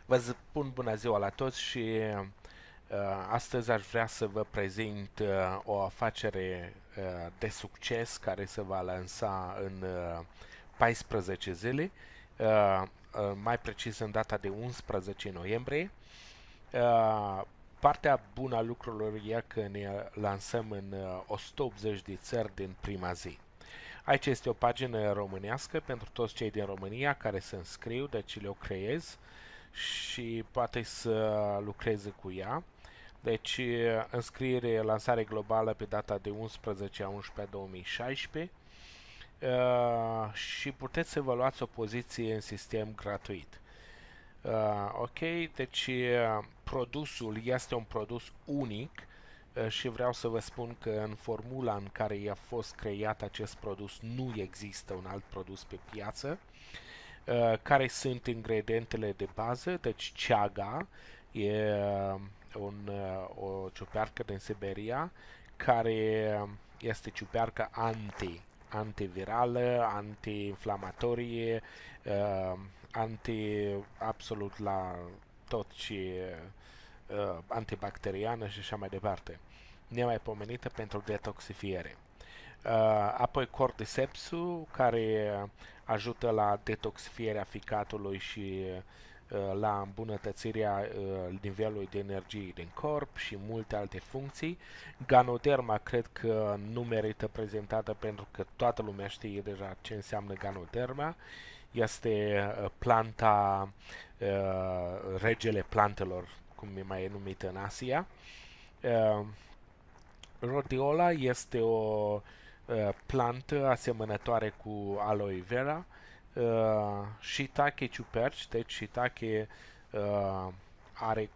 Vă spun bună ziua la toți și astăzi aș vrea să vă prezint o afacere de succes care se va lansa în 14 zile, mai precis în data de 11 noiembrie. Uh, Partea bună a lucrurilor e că ne lansăm în 180 de țări din prima zi. Aici este o pagină românească pentru toți cei din România care se înscriu, deci le-o creez și poate să lucreze cu ea. Deci, înscriere, lansare globală pe data de 11 a 11 2016 și puteți să vă luați o poziție în sistem gratuit. Ok, deci produsul este un produs unic și vreau să vă spun că în formula în care a fost creat acest produs nu există un alt produs pe piață. Care sunt ingredientele de bază? Deci ceaga e o ciupercă din Siberia care este ciupercă antivirală, anti-inflamatorie, anti absolut la tot ce antibacteriană și așa mai departe. Nemaipomenită pentru detoxifiere. Apoi cordycepsul, care ajută la detoxifierea ficatului și la îmbunătățirea nivelului de energie din corp și multe alte funcții. Ganoderma cred că nu merită prezentată pentru că toată lumea știe deja ce înseamnă ganoderma. Este planta, regele plantelor, cum e mai numit în Asia. Uh, Rhodiola este o plantă asemănătoare cu aloe vera. Shiitake ciuperci, deci shiitake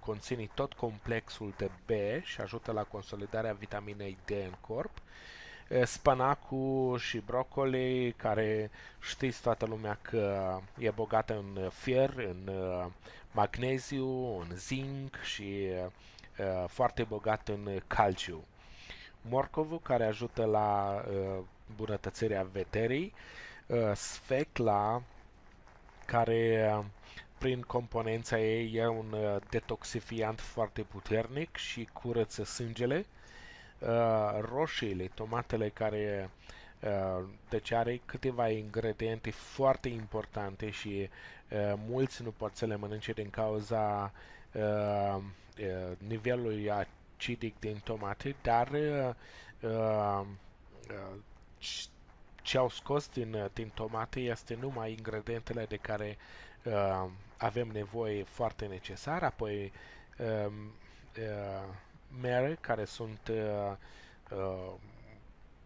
conține tot complexul de B și ajută la consolidarea vitaminei D în corp. Spanacul și broccoli, care știți toată lumea că e bogată în fier, în magneziu, în zinc și foarte bogat în calciu. Morcovul, care ajută la îmbunătățirea vederii, sfecla, care prin componența ei e un detoxifiant foarte puternic și curăță sângele. Roșiile, tomatele, care deci are câteva ingrediente foarte importante și mulți nu pot să le mănânce din cauza nivelului acidic din tomate, dar uh, ce au scos din tomate este numai ingredientele de care avem nevoie foarte necesar, apoi mere, care sunt uh,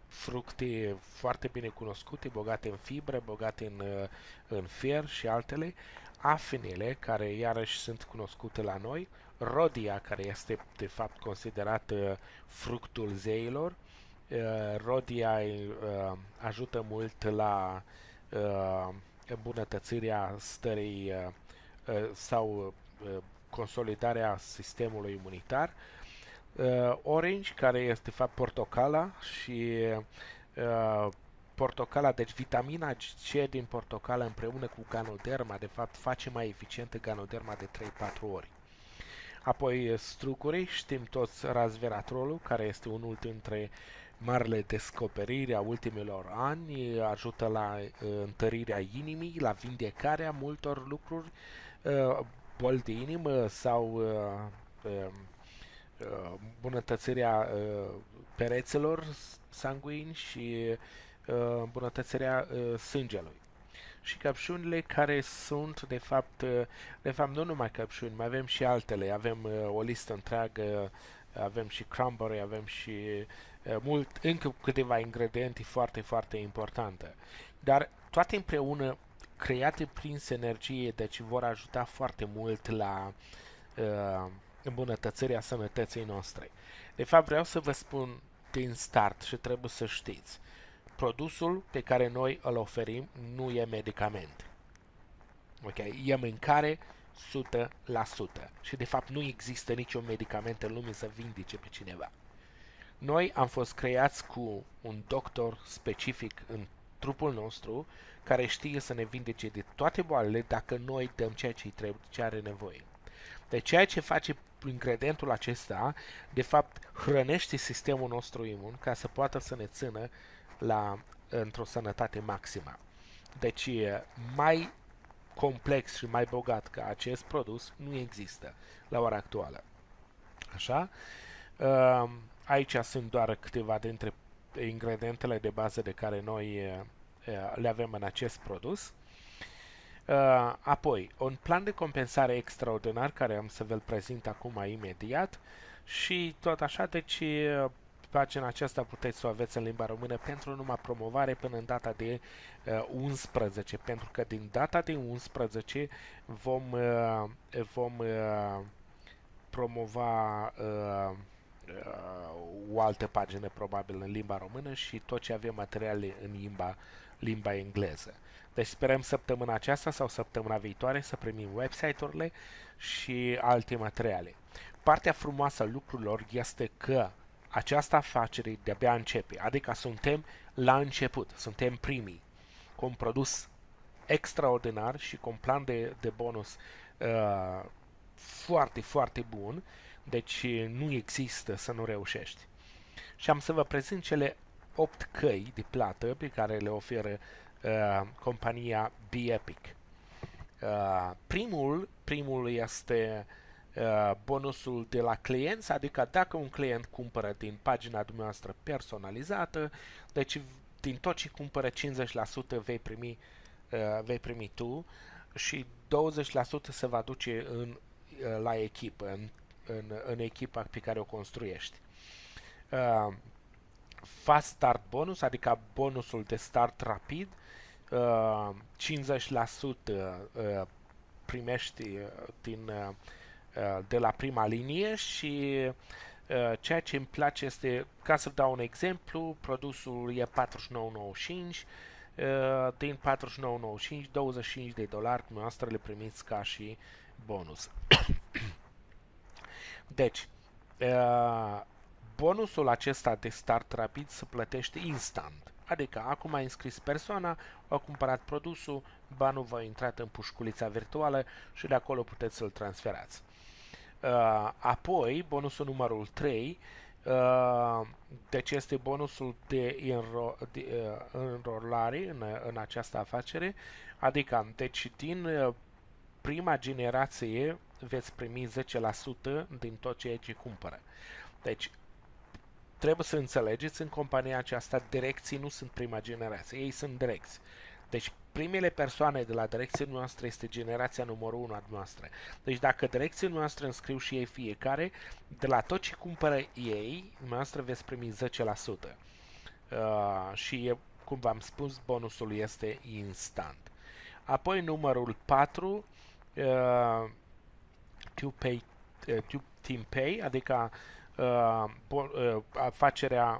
fructe foarte bine cunoscute, bogate în fibre, bogate în fier și altele, afinele, care iarăși sunt cunoscute la noi, rodia, care este de fapt considerat fructul zeilor. Rodia ajută mult la îmbunătățirea stării sau consolidarea sistemului imunitar. Orange, care este de fapt portocala și portocala, deci vitamina C din portocală împreună cu ganoderma, de fapt face mai eficientă ganoderma de 3-4 ori. Apoi strucuri, știm toți resveratrolul, care este unul dintre marile descoperiri a ultimilor ani, ajută la întărirea inimii, la vindecarea multor lucruri, boli de inimă sau îmbunătățirea pereților sanguini și îmbunătățirea sângelui. Și căpșunile, care sunt de fapt nu numai căpșuni, mai avem și altele, avem o listă întreagă, avem și cranberry, avem și încă câteva ingrediente foarte, foarte importante. Dar toate împreună, create prin sinergie, deci vor ajuta foarte mult la îmbunătățirea sănătății noastre. De fapt, vreau să vă spun din start și trebuie să știți, produsul pe care noi îl oferim nu e medicament. Ok? E mâncare 100%. Și de fapt nu există niciun medicament în lume să vindece pe cineva. Noi am fost creați cu un doctor specific în trupul nostru care știe să ne vindece de toate boalele dacă noi dăm ceea ce are nevoie. Deci ceea ce face ingredientul acesta, de fapt, hrănește sistemul nostru imun ca să poată să ne țină într-o sănătate maximă. Deci, mai complex și mai bogat ca acest produs nu există la ora actuală. Așa? Aici sunt doar câteva dintre ingredientele de bază de care noi le avem în acest produs. Apoi, un plan de compensare extraordinar care am să vă-l prezint acum imediat și tot așa, deci pagina aceasta puteți să o aveți în limba română pentru numai promovare până în data de 11, pentru că din data de 11 vom promova o altă pagină probabil în limba română și tot ce avem materiale în limba engleză. Deci sperăm săptămâna aceasta sau săptămâna viitoare să primim website-urile și alte materiale. Partea frumoasă a lucrurilor este că această afacere de-abia începe, adică suntem la început, suntem primii, cu un produs extraordinar și cu un plan de bonus foarte, foarte bun, deci nu există să nu reușești. Și am să vă prezint cele 8 căi de plată pe care le oferă compania BeEpic. Primul este bonusul de la clienți, adică dacă un client cumpără din pagina dumneavoastră personalizată, deci din tot ce cumpără 50% vei primi tu și 20% se va duce la echipă, în echipa pe care o construiești. Fast Start bonus, adică bonusul de start rapid, 50% primești de la prima linie și ceea ce îmi place este, ca să dau un exemplu, produsul e 49,95, din 49,95, $25 noastră le primiți ca și bonus. Deci, bonusul acesta de start rapid se plătește instant. Adică, acum a înscris persoana, a cumpărat produsul, banul va intra în pușculița virtuală și de acolo puteți să-l transferați. Apoi, bonusul numărul 3, deci este bonusul de înrolare în această afacere, adică, deci din prima generație veți primi 10% din tot ceea ce cumpără. Deci, trebuie să înțelegeți, în compania aceasta, direcții nu sunt prima generație, ei sunt direcți. Deci, primele persoane de la direcția noastră este generația numărul 1 a noastră. Deci, dacă direcția noastră înscriu și ei fiecare, de la tot ce cumpără ei, noastră veți primi 10%. Și, cum v-am spus, bonusul este instant. Apoi, numărul 4, Team Pay, adică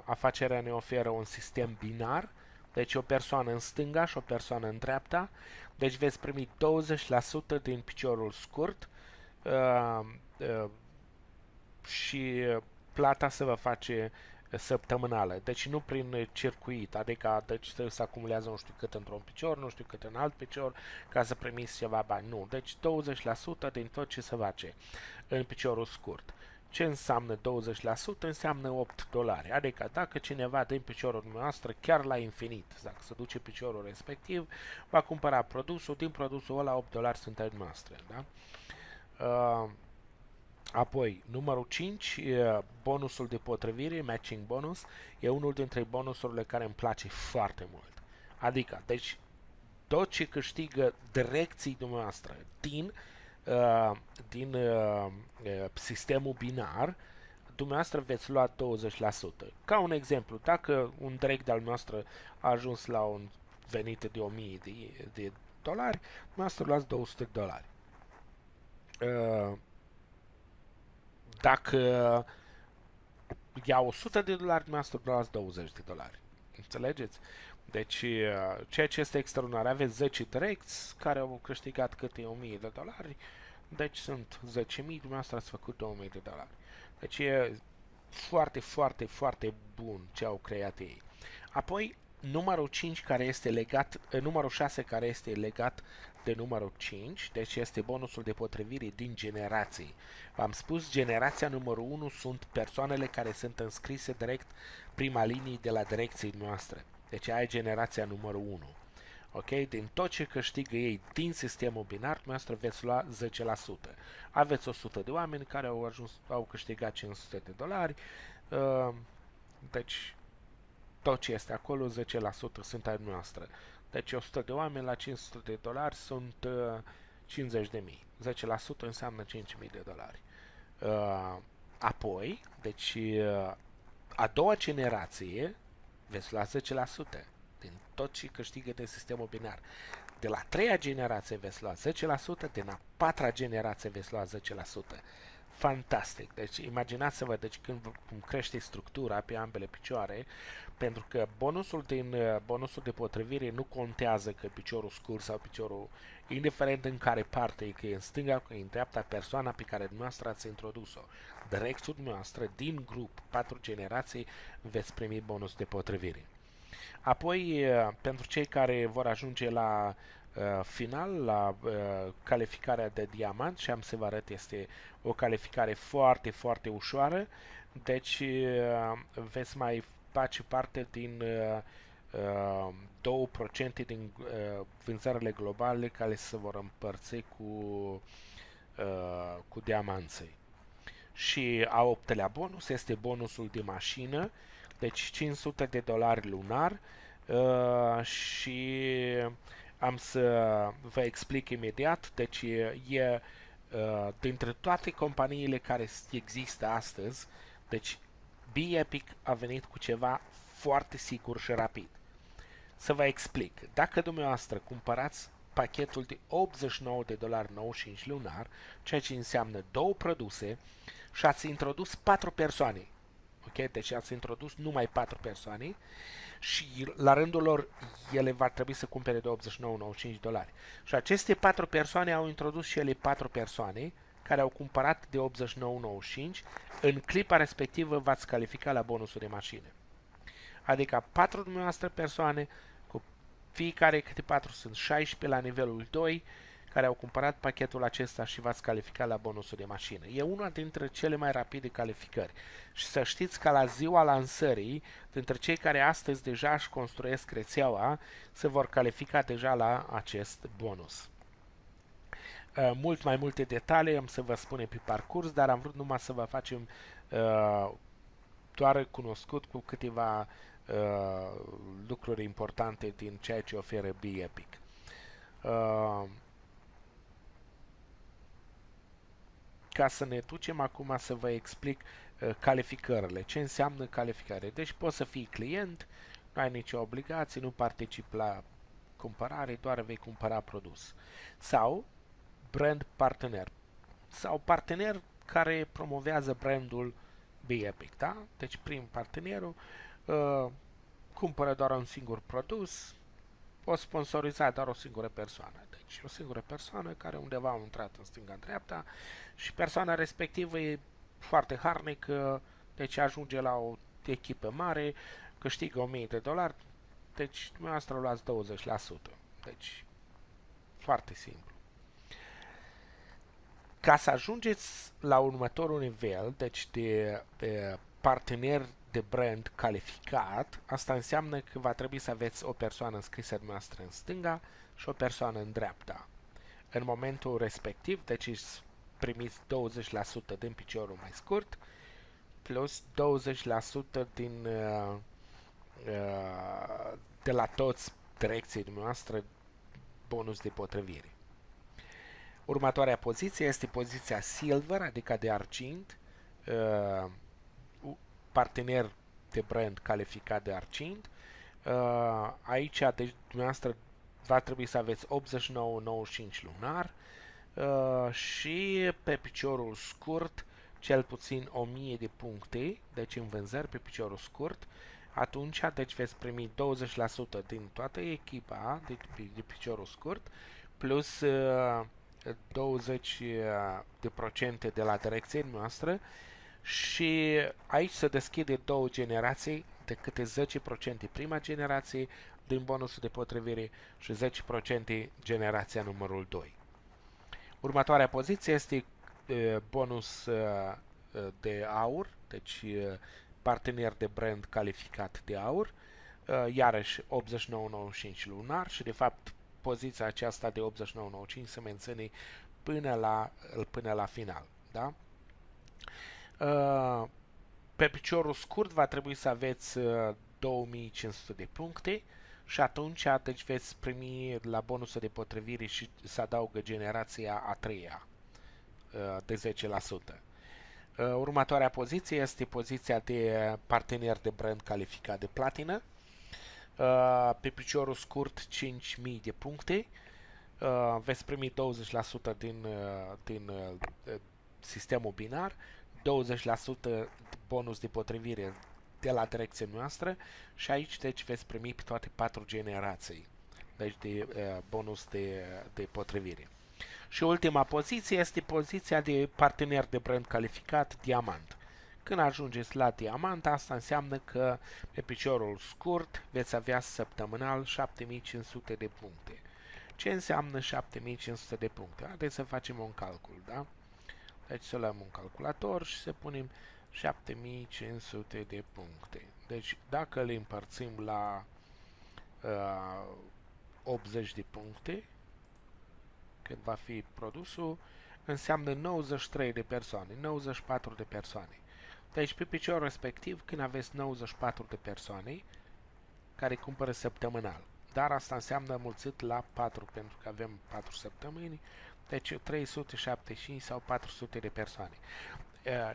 afacerea ne oferă un sistem binar, deci o persoană în stânga și o persoană în dreapta, deci veți primi 20% din piciorul scurt și plata se va face săptămânală, deci nu prin circuit, adică deci trebuie să acumulează nu știu cât într-un picior, nu știu cât în alt picior, ca să primiți ceva bani, nu, deci 20% din tot ce se face în piciorul scurt. Ce înseamnă 20%? Înseamnă $8. Adică dacă cineva din piciorul dumneavoastră, chiar la infinit, dacă se duce piciorul respectiv, va cumpăra produsul, din produsul ăla $8 sunt ai noastre. Da? Apoi, numărul 5, bonusul de potrivire, matching bonus, e unul dintre bonusurile care îmi place foarte mult. Adică, deci, tot ce câștigă direcții dumneavoastră din sistemul binar, dumneavoastră veți lua 20%. Ca un exemplu, dacă un direct al nostru a ajuns la un venit de $1000, dumneavoastră luați $200. Dacă ia $100, dumneavoastră luați $20. Înțelegeți? Deci, ceea ce este extraordinar, aveți 10 direcți care au câștigat câte $1000, deci sunt 10.000, dumneavoastră ați făcut $2000. Deci e foarte, foarte, foarte bun ce au creat ei. Apoi, numărul 6 care este legat de numărul 5, deci este bonusul de potrivire din generații. V-am spus, generația numărul 1 sunt persoanele care sunt înscrise direct prima linie de la direcții noastre. Deci ai generația numărul 1. Ok? Din tot ce câștigă ei din sistemul binar, noastră veți lua 10%. Aveți 100 de oameni care au câștigat $500. Deci tot ce este acolo, 10% sunt ai noastre. Deci 100 de oameni la $500 sunt 50.000. 10% înseamnă $5.000. Apoi, deci a doua generație veți lua 10% din tot ce câștigă de sistemul binar. De la a treia generație veți lua 10%, din a patra generație veți lua 10%. Fantastic! Deci imaginați-vă, deci cum crește structura pe ambele picioare, pentru că bonusul de potrivire nu contează că piciorul scurt sau piciorul, indiferent în care parte, că e în stânga, că e în dreapta, persoana pe care dumneavoastră ați introdus-o. Direcția noastră, din grup, 4 generații, veți primi bonus de potrivire. Apoi, pentru cei care vor ajunge la final, la calificarea de diamant, și am să vă arăt, este o calificare foarte, foarte ușoară, deci veți mai face parte din 2% din vânzările globale care se vor împărți cu diamanții. Și a optelea bonus este bonusul de mașină, deci $500 lunar, și am să vă explic imediat. Deci dintre toate companiile care există astăzi, deci BeEpic a venit cu ceva foarte sigur și rapid. Să vă explic. Dacă dumneavoastră cumpărați pachetul de $89.95 lunar, ceea ce înseamnă 2 produse, și ați introdus 4 persoane, ok? Deci ați introdus numai 4 persoane și la rândul lor ele va trebui să cumpere de $89.95. Și aceste 4 persoane au introdus și ele 4 persoane care au cumpărat de $89.95. În clipa respectivă v-ați calificat la bonusul de mașină. Adică 4 dumneavoastră persoane, cu fiecare câte 4 sunt 16 la nivelul 2, care au cumpărat pachetul acesta și v-ați calificat la bonusul de mașină. E una dintre cele mai rapide calificări. Și să știți că la ziua lansării, dintre cei care astăzi deja își construiesc rețeaua, se vor califica deja la acest bonus. Mult mai multe detalii am să vă spune pe parcurs, dar am vrut numai să vă facem doar cunoscut cu câteva lucruri importante din ceea ce oferă BeEpic. Ca să ne ducem acum să vă explic calificările. Ce înseamnă calificare? Deci poți să fii client, nu ai nicio obligație, nu participi la cumpărare, doar vei cumpăra produs. Sau brand partener. Sau partener care promovează brandul BeEpic, da? Deci prin partenerul cumpără doar un singur produs, o sponsoriza doar o singură persoană. Deci o singură persoană care undeva a intrat în stânga-dreapta și persoana respectivă e foarte harnică, deci ajunge la o echipă mare, câștigă $1.000, deci dumneavoastră luați 20%. Deci foarte simplu. Ca să ajungeți la următorul nivel, deci de partener de brand calificat, asta înseamnă că va trebui să aveți o persoană înscrisă dumneavoastră în stânga și o persoană în dreapta. În momentul respectiv, deci primiți 20% din piciorul mai scurt, plus 20% de la toți direcției dumneavoastră bonus de potrivire. Următoarea poziție este poziția Silver, adică de argint, partener de brand calificat de argint. Aici, deci, dumneavoastră va trebui să aveți 89,95 lunar și pe piciorul scurt cel puțin 1000 de puncte, deci în vânzări pe piciorul scurt. Atunci, deci veți primi 20% din toată echipa de piciorul scurt, plus 20% de la direcția noastră, și aici se deschide 2 generații de câte 10% prima generație din bonusul de potrivire și 10% generația numărul 2. Următoarea poziție este bonus de aur, deci partener de brand calificat de aur, iarăși 89,95 lunar și de fapt poziția aceasta de 89,95 se menține până la final. Da? Pe piciorul scurt va trebui să aveți 2500 de puncte și atunci deci veți primi la bonusul de potrivire și să adaugă generația a treia de 10%. Următoarea poziție este poziția de partener de brand calificat de platină. Pe piciorul scurt 5000 de puncte. Veți primi 20% din sistemul binar, 20% bonus de potrivire de la direcția noastră și aici deci veți primi pe toate 4 generații, deci de bonus de potrivire. Și ultima poziție este poziția de partener de brand calificat diamant. Când ajungeți la diamant, asta înseamnă că pe piciorul scurt veți avea săptămânal 7500 de puncte. Ce înseamnă 7500 de puncte? Haideți să facem un calcul, da? Deci să luăm un calculator și să punem 7500 de puncte. Deci dacă le împărțim la 80 de puncte, cât va fi produsul, înseamnă 93 de persoane, 94 de persoane. Deci pe piciorul respectiv, când aveți 94 de persoane care cumpără săptămânal, dar asta înseamnă mulțit la 4, pentru că avem 4 săptămâni, deci 375 sau 400 de persoane.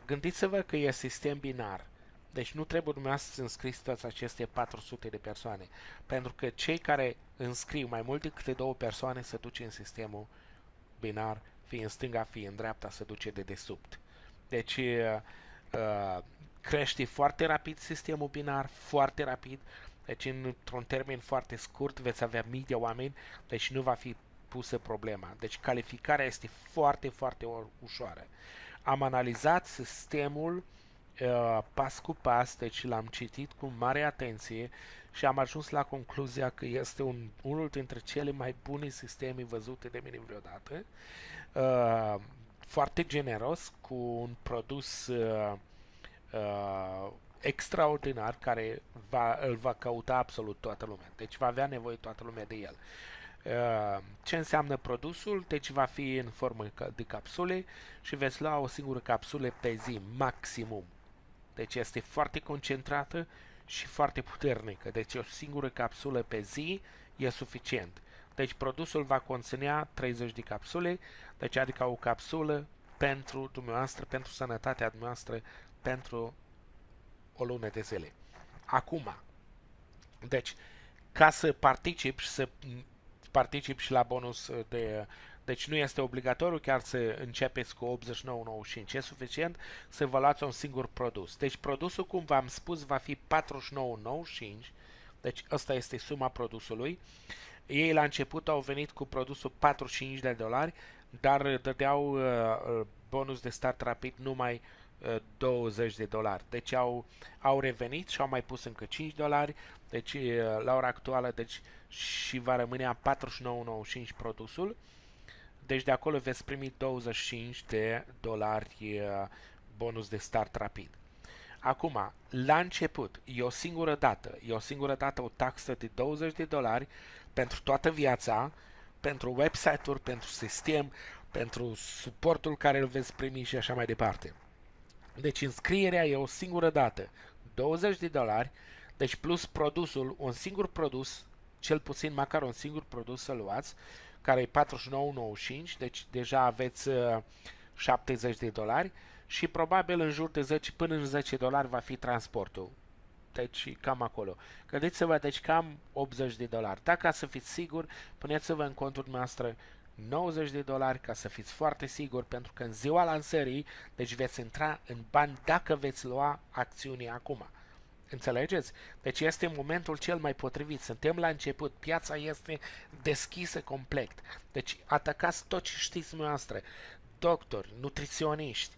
Gândiți-vă că e sistem binar, deci nu trebuie dumneavoastră să înscriți toate aceste 400 de persoane, pentru că cei care înscriu mai mult decât 2 persoane se duce în sistemul binar, fie în stânga, fie în dreapta, se duce de desubt. Deci crește foarte rapid sistemul binar, foarte rapid, deci într-un termen foarte scurt veți avea mii de oameni, deci nu va fi pusă problema. Deci calificarea este foarte, foarte ușoară. Am analizat sistemul pas cu pas, deci l-am citit cu mare atenție și am ajuns la concluzia că este unul dintre cele mai bune sisteme văzute de mine vreodată. Foarte generos, cu un produs extraordinar care îl va căuta absolut toată lumea. Deci va avea nevoie toată lumea de el. Ce înseamnă produsul? Deci va fi în formă de capsule și veți lua o singură capsulă pe zi, maximum. Deci este foarte concentrată și foarte puternică. Deci o singură capsulă pe zi e suficient. Deci produsul va conținea 30 de capsule, deci adică o capsulă pentru dumneavoastră, pentru sănătatea dumneavoastră, pentru o lună de zile. Acum, deci, ca să particip și la bonus deci nu este obligatoriu chiar să începeți cu 89,95. E suficient să vă luați un singur produs. Deci produsul, cum v-am spus, va fi 49,95. Deci ăsta este suma produsului. Ei la început au venit cu produsul $45, dar dădeau bonus de start rapid numai $20. Deci au revenit și au mai pus încă $5. Deci la ora actuală deci și va rămâne a 49,95 produsul. Deci de acolo veți primi $25 bonus de start rapid. Acum, la început, e o singură dată o taxă de $20 pentru toată viața, pentru website-uri, pentru sistem, pentru suportul care îl veți primi și așa mai departe. Deci înscrierea e o singură dată, $20, deci plus produsul, un singur produs, cel puțin măcar un singur produs să luați, care e 49,95, deci deja aveți $70 și probabil în jur de 10 până în $10 va fi transportul. Deci cam acolo. Gândiți-vă, deci cam $80. Dacă să fiți sigur, puneți-vă în contul noastră $90 ca să fiți foarte siguri, pentru că în ziua lansării, deci veți intra în bani dacă veți lua acțiuni acum. Înțelegeți? Deci este momentul cel mai potrivit. Suntem la început. Piața este deschisă complet. Deci atacați tot ce știți noastră. Doctori, nutriționiști,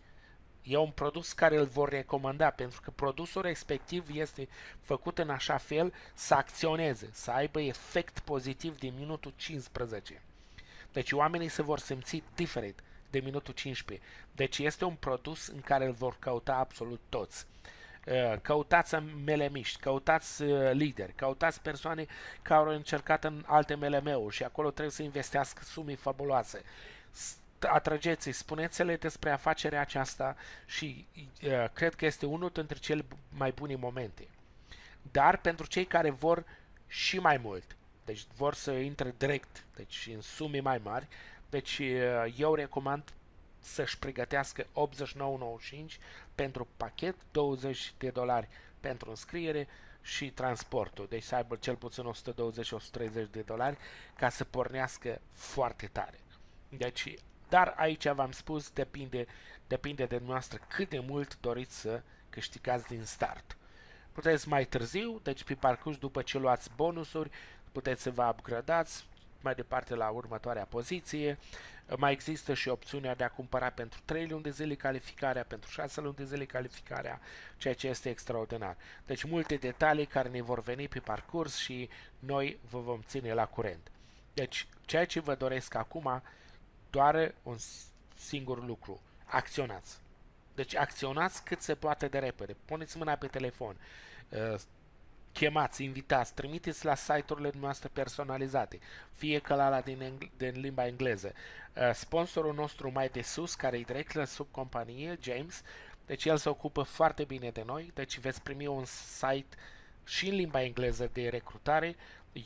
E un produs care îl vor recomanda, pentru că produsul respectiv este făcut în așa fel să acționeze, să aibă efect pozitiv din minutul 15. Deci oamenii se vor simți diferit de minutul 15. Deci este un produs în care îl vor căuta absolut toți. Căutați MLM-iști, căutați lideri, căutați persoane care au încercat în alte MLM-uri și acolo trebuie să investească sume fabuloase. Atrageți-i, spuneți-le despre afacerea aceasta și cred că este unul dintre cele mai bune momente. Dar pentru cei care vor și mai mult, deci vor să intre direct, deci în sume mai mari, deci eu recomand să-și pregătească 89,95 pentru pachet, $20 pentru înscriere și transportul. Deci să aibă cel puțin $120-130 ca să pornească foarte tare. Deci, dar aici v-am spus, depinde de noastră cât de mult doriți să câștigați din start. Puteți mai târziu, deci pe parcurs după ce luați bonusuri, puteți să vă upgradați mai departe la următoarea poziție. Mai există și opțiunea de a cumpăra pentru 3 luni de zile calificarea, pentru 6 luni de zile calificarea, ceea ce este extraordinar. Deci multe detalii care ne vor veni pe parcurs și noi vă vom ține la curent. Deci ceea ce vă doresc acum, doar un singur lucru. Acționați. Deci acționați cât se poate de repede. Puneți mâna pe telefon. Chemați, invitați, trimiteți la site-urile noastre personalizate, fie că la ala din limba engleză. Sponsorul nostru mai de sus, care e direct la sub companie, James, deci el se ocupă foarte bine de noi, deci veți primi un site și în limba engleză de recrutare.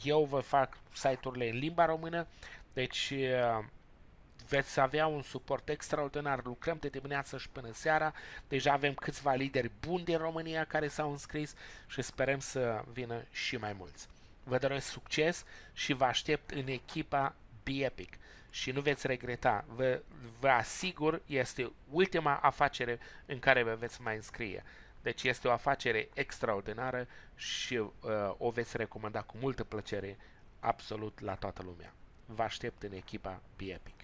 Eu vă fac site-urile în limba română, deci veți avea un suport extraordinar, lucrăm de dimineață și până seara, deja avem câțiva lideri buni din România care s-au înscris și sperăm să vină și mai mulți. Vă doresc succes și vă aștept în echipa BEPIC și nu veți regreta, vă asigur, este ultima afacere în care vă veți mai înscrie. Deci este o afacere extraordinară și o veți recomanda cu multă plăcere absolut la toată lumea. Vă aștept în echipa BEPIC.